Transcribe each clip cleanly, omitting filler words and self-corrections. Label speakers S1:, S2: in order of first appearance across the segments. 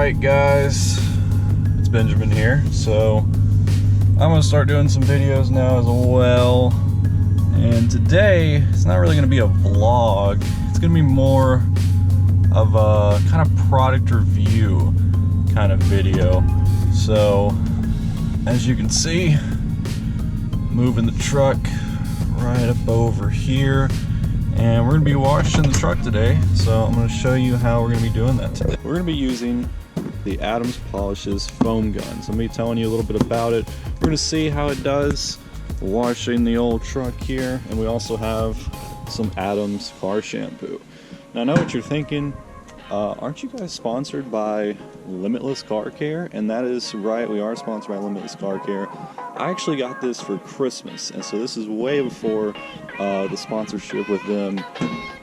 S1: Alright guys, it's Benjamin here. So I'm going to start doing some videos now as well. And today, it's not really going to be a vlog. It's going to be more of a kind of product review kind of video. So as you can see, moving the truck right up over here. And we're going to be washing the truck today, so I'm going to show you how we're going to be doing that today. We're going to be using the Adams Polishes foam gun. So I'm going to be telling you a little bit about it. We're going to see how it does washing the old truck here, and we also have some Adams car shampoo. Now I know what you're thinking, aren't you guys sponsored by Limitless Car Care? And that is right, we are sponsored by Limitless Car Care. I actually got this for Christmas, and so this is way before the sponsorship with them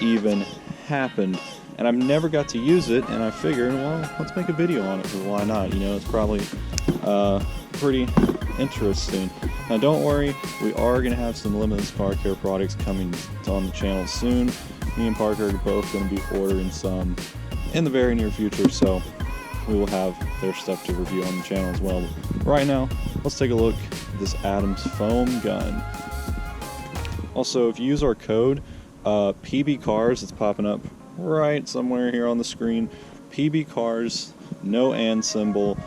S1: even happened. And I've never got to use it, and I figured, well, let's make a video on it, because why not? You know, it's probably pretty interesting. Now don't worry, we are going to have some Limitless Car Care products coming on the channel soon. Me and Parker are both going to be ordering some in the very near future, so we will have their stuff to review on the channel as well. But right now, let's take a look at this Adams foam gun. Also, if you use our code PBCARS, it's popping up right somewhere here on the screen. PBCARS, no and symbol,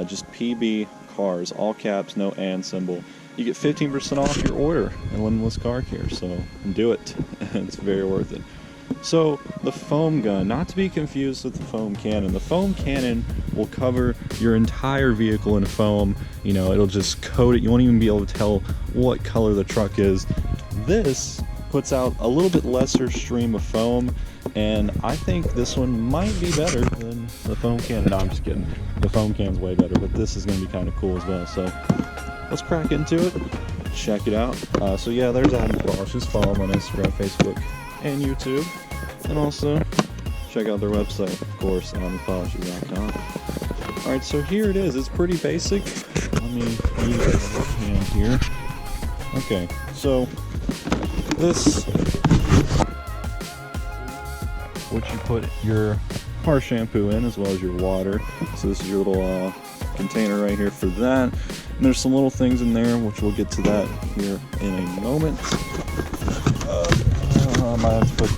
S1: just PBCARS, all caps, no and symbol. You get 15% off your order at Limitless Car Care, so do it. It's very worth it. So the foam gun, not to be confused with the foam cannon. The foam cannon will cover your entire vehicle in foam. You know, it'll just coat it. You won't even be able to tell what color the truck is. This puts out a little bit lesser stream of foam, and I think this one might be better than the foam cannon. No, I'm just kidding. The foam cannon's way better, but this is going to be kind of cool as well. So let's crack into it. Check it out. So yeah, there's Adams Polishes. Follow them on Instagram, Facebook, and YouTube. And also, check out their website, of course, adamspolishes.com. Alright, so here it is. It's pretty basic. Let me use it in one hand here. Okay, so this, what you put your car shampoo in, as well as your water. So this is your little container right here for that. And there's some little things in there, which we'll get to that here in a moment. I might have to put,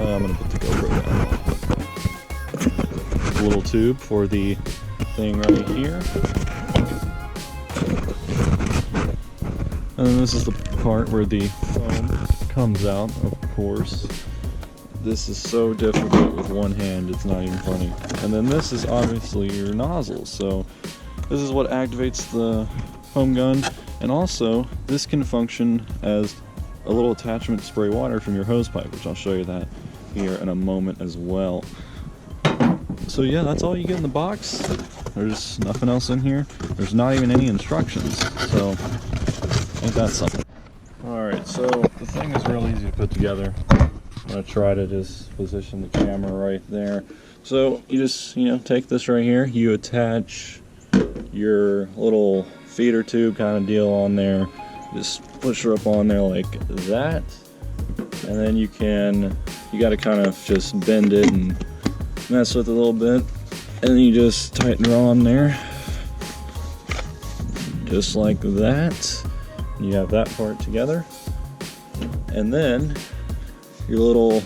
S1: I'm going to put the GoPro down. A little tube for the thing right here. And then this is the part where the foam comes out, of course. This is so difficult with one hand, it's not even funny. And then this is obviously your nozzle, so this is what activates the foam gun. And also, this can function as a little attachment to spray water from your hose pipe, which I'll show you that here in a moment as well. So yeah, that's all you get in the box. There's nothing else in here. There's not even any instructions, so ain't that something. Alright, so the thing is real easy to put together. I'm gonna try to just position the camera right there. So you just, take this right here, you attach your little feeder tube kind of deal on there. Just push her up on there like that, and then you got to kind of just bend it and mess with it a little bit, and then you just tighten her on there just like that. You have that part together, and then your little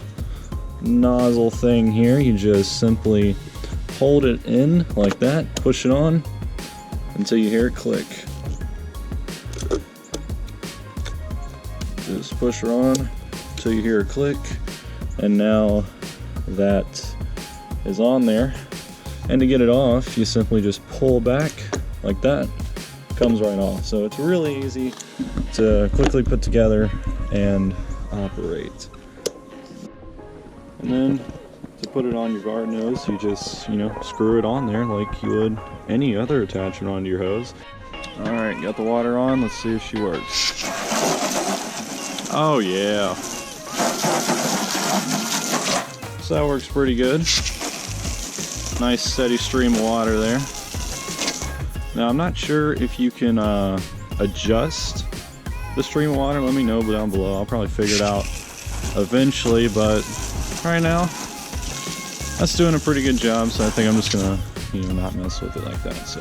S1: nozzle thing here, you just simply hold it in like that, push it on until you hear it click. Just push her on until you hear a click, and now that is on there. And to get it off, you simply just pull back like that. Comes right off. So it's really easy to quickly put together and operate. And then to put it on your garden hose, you just screw it on there like you would any other attachment onto your hose. All right, got the water on. Let's see if she works. Oh yeah. So that works pretty good. Nice steady stream of water there. Now I'm not sure if you can adjust the stream of water. Let me know down below. I'll probably figure it out eventually, but right now that's doing a pretty good job, so I think I'm just gonna not mess with it like that. So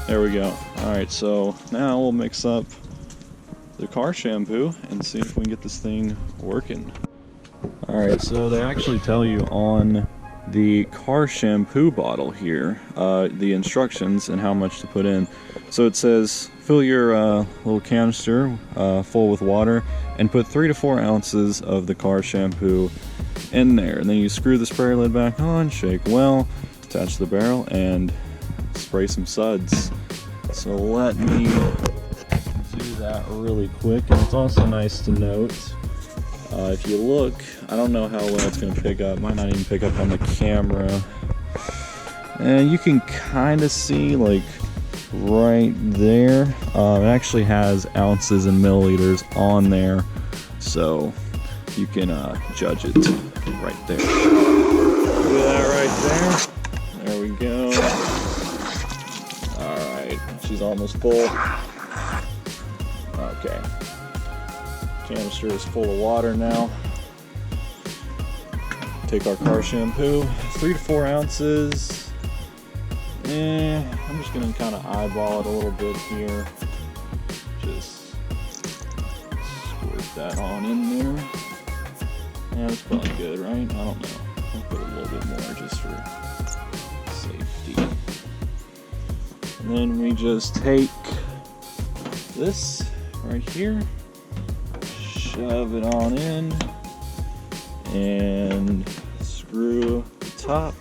S1: there we go. All right, so now we'll mix up the car shampoo and see if we can get this thing working. All right, so they actually tell you on the car shampoo bottle here the instructions and how much to put in. So it says fill your little canister full with water and put 3 to 4 ounces of the car shampoo in there, and then you screw the spray lid back on, shake well, attach the barrel, and spray some suds. So let me do that really quick. And it's also nice to note, if you look, I don't know how well it's going to pick up, might not even pick up on the camera, and you can kind of see like right there, it actually has ounces and milliliters on there, so you can judge it right there. Look at that right there. There we go. Alright, she's almost full. Okay. Canister is full of water now. Take our car shampoo, 3 to 4 ounces. I'm just gonna kind of eyeball it a little bit here. Just squirt that on in there. Yeah, that's probably good, right? I don't know. I'll put a little bit more just for safety. And then we just take this right here, shove it on in, and screw the top,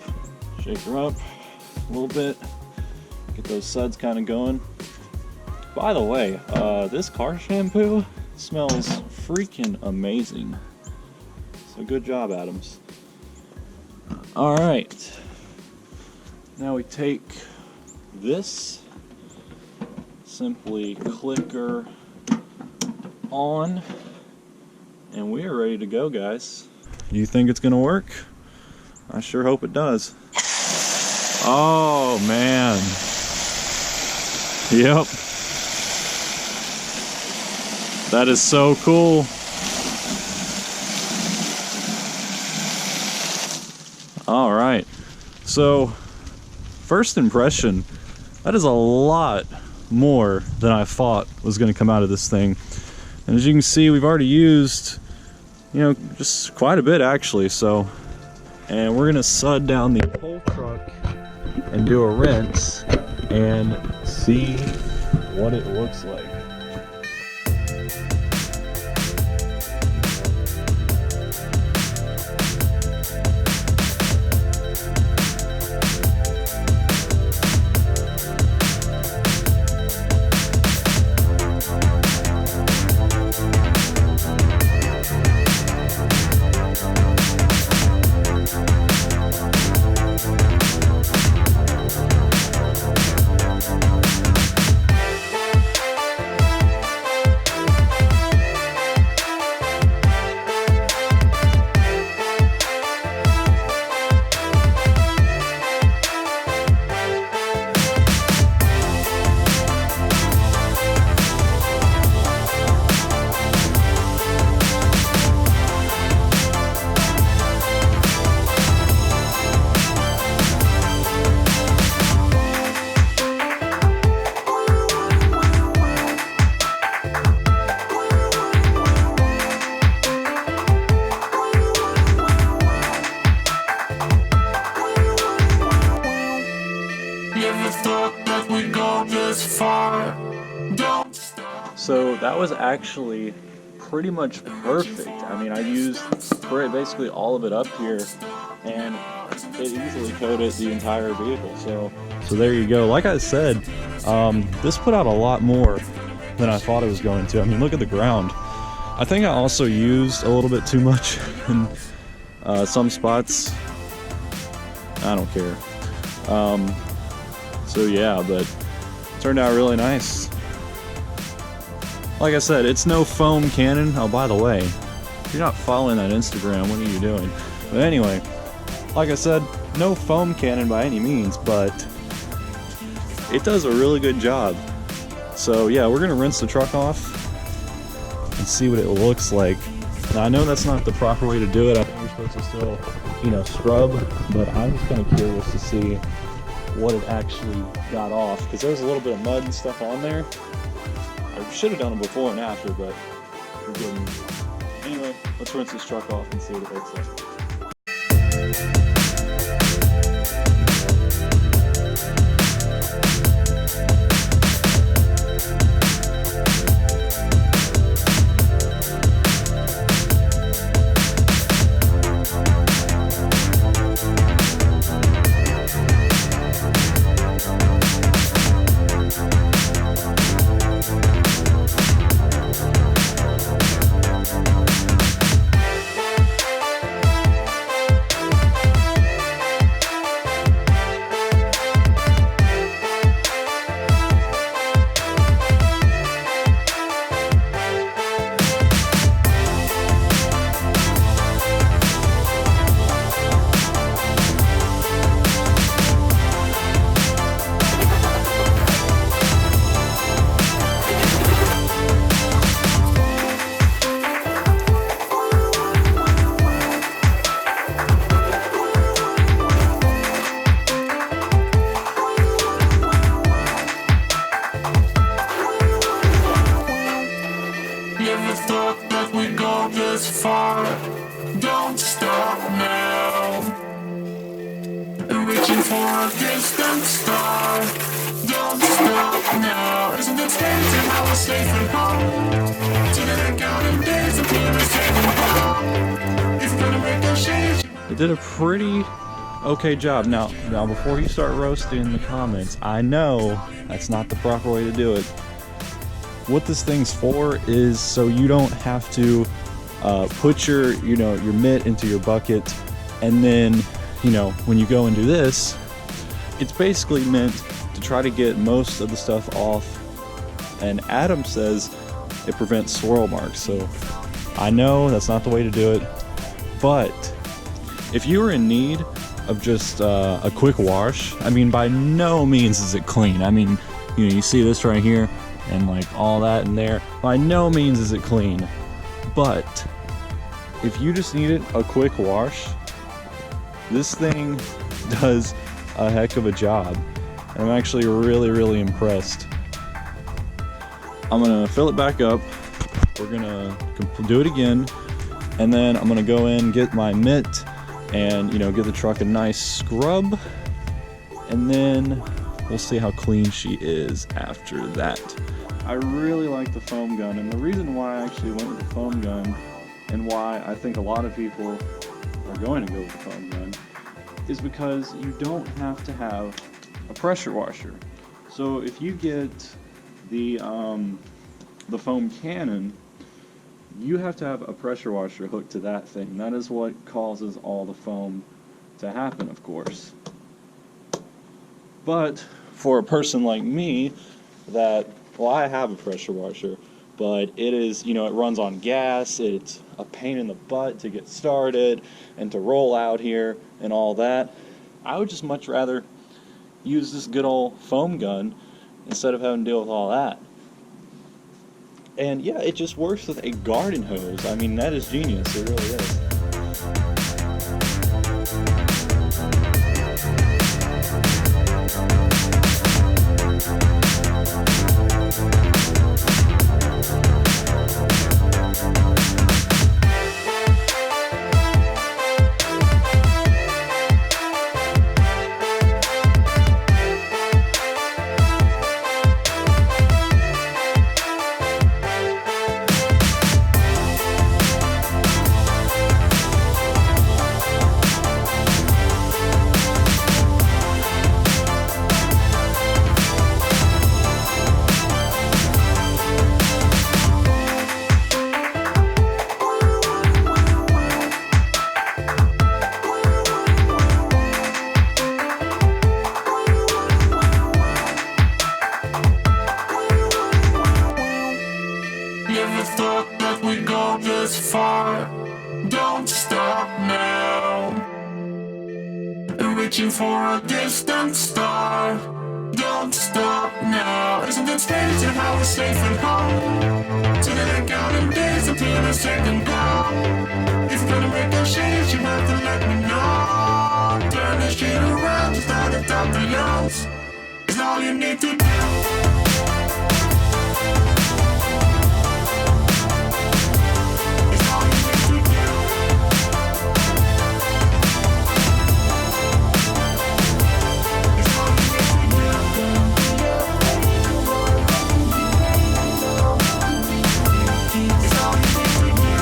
S1: shake her up a little bit, get those suds kind of going. By the way, this car shampoo smells freaking amazing. So good job, Adams. All right, now we take this, simply click her on, and we are ready to go, guys. Do you think it's gonna work? I sure hope it does. Oh man. Yep. That is so cool. All right, so first impression, that is a lot more than I thought was going to come out of this thing. And as you can see, we've already used, just quite a bit actually. So, and we're going to sud down the whole truck and do a rinse and see what it looks like. So that was actually pretty much perfect. I mean, I used basically all of it up here, and it easily coated the entire vehicle. So there you go. Like I said, this put out a lot more than I thought it was going to. I mean, look at the ground. I think I also used a little bit too much in some spots. I don't care. So yeah, but it turned out really nice. Like I said, it's no foam cannon. Oh, by the way, if you're not following that Instagram, what are you doing? But anyway, like I said, no foam cannon by any means, but it does a really good job. So yeah, we're gonna rinse the truck off and see what it looks like. Now I know that's not the proper way to do it. I think you're supposed to still, scrub, but I'm just kind of curious to see what it actually got off, because there was a little bit of mud and stuff on there. I should have done it before and after, but forgive me. Anyway, let's rinse this truck off and see what it looks like.
S2: Don't stop now. Reaching for a distant star. Don't stop now. Isn't it strange how we're safe at home? Together counting days until we're safe and home. It's gonna make a change.
S1: It did a pretty okay job. Now before you start roasting in the comments, I know that's not the proper way to do it. What this thing's for is so you don't have to put your mitt into your bucket, and then when you go and do this, it's basically meant to try to get most of the stuff off. And Adam says it prevents swirl marks. So I know that's not the way to do it, but if you are in need of just a quick wash, I mean, by no means is it clean. I mean, you see this right here and like all that in there, by no means is it clean. But if you just needed a quick wash, this thing does a heck of a job. And I'm actually really impressed. I'm gonna fill it back up. We're gonna do it again, and then I'm gonna go in, get my mitt, and give the truck a nice scrub, and then we'll see how clean she is after that. I really like the foam gun, and the reason why I actually went with the foam gun, and why I think a lot of people are going to go with the foam gun, is because you don't have to have a pressure washer. So if you get the foam cannon, you have to have a pressure washer hooked to that thing. That is what causes all the foam to happen, of course. But for a person like me, well, I have a pressure washer, but it is, it runs on gas. It's a pain in the butt to get started and to roll out here and all that. I would just much rather use this good old foam gun instead of having to deal with all that. And yeah, it just works with a garden hose. I mean, that is genius. It really is. Don't stop now. Reaching for a distant star. Don't stop now. Isn't it strange how we're safe at home? Together counting days until the second call. If you're gonna make a change, you have to let me know. Turn the shit around, just start at top of yours.
S2: all you need to do. It's all you need to do. It's all you need to do. It's all you need to do. It's all you need to do.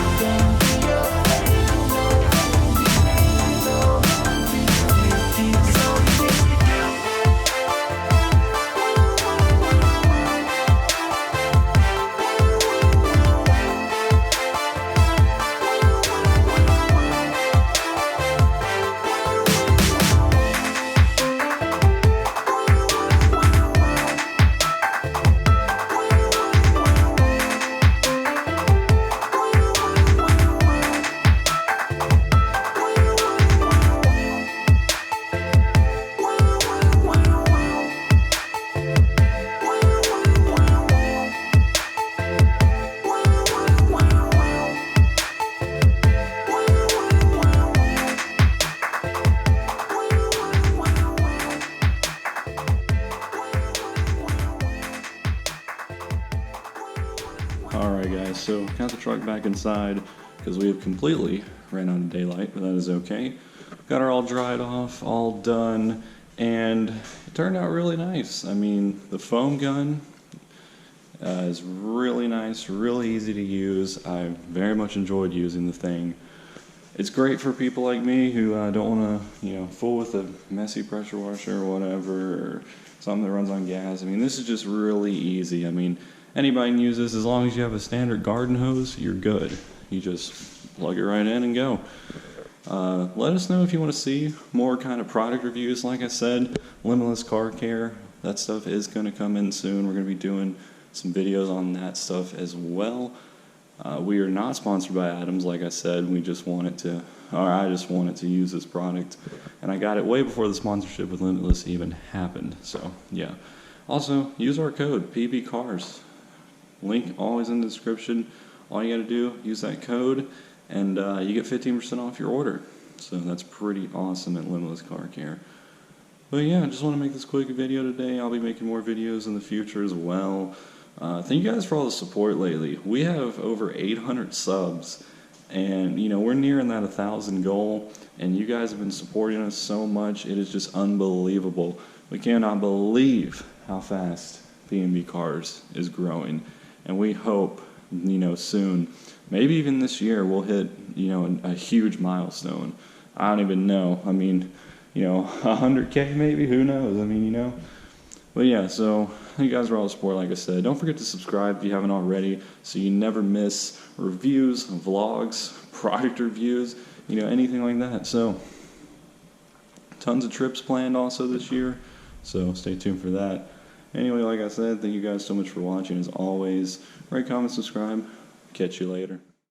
S1: Alright guys, so got the truck back inside because we have completely ran out of daylight, but that is okay. Got her all dried off, all done, and it turned out really nice. I mean, the foam gun is really nice, really easy to use. I very much enjoyed using the thing. It's great for people like me who don't want to, fool with a messy pressure washer or whatever, or something that runs on gas. I mean, this is just really easy. I mean, anybody can use this as long as you have a standard garden hose, you're good. You just plug it right in and go. Let us know if you want to see more kind of product reviews. Like I said, Limitless Car Care, that stuff is going to come in soon. We're going to be doing some videos on that stuff as well. We are not sponsored by Adams, like I said. I just wanted to use this product, and I got it way before the sponsorship with Limitless even happened. So yeah. Also, use our code PBCars. Link always in the description. All you got to do, use that code, and you get 15% off your order. So that's pretty awesome at Limitless Car Care. But yeah, I just want to make this quick video today. I'll be making more videos in the future as well. Thank you guys for all the support lately. We have over 800 subs, and we're nearing that 1,000 goal, and you guys have been supporting us so much. It is just unbelievable. We cannot believe how fast PNB Cars is growing, and we hope soon, maybe even this year, we'll hit a huge milestone. I don't even know. I mean, 100K maybe, who knows? I mean, but yeah, so thank you guys for all the support. Like I said, don't forget to subscribe if you haven't already, so you never miss reviews, vlogs, product reviews, anything like that. So tons of trips planned also this year, so stay tuned for that. Anyway, like I said, thank you guys so much for watching. As always, rate, comment, subscribe. Catch you later.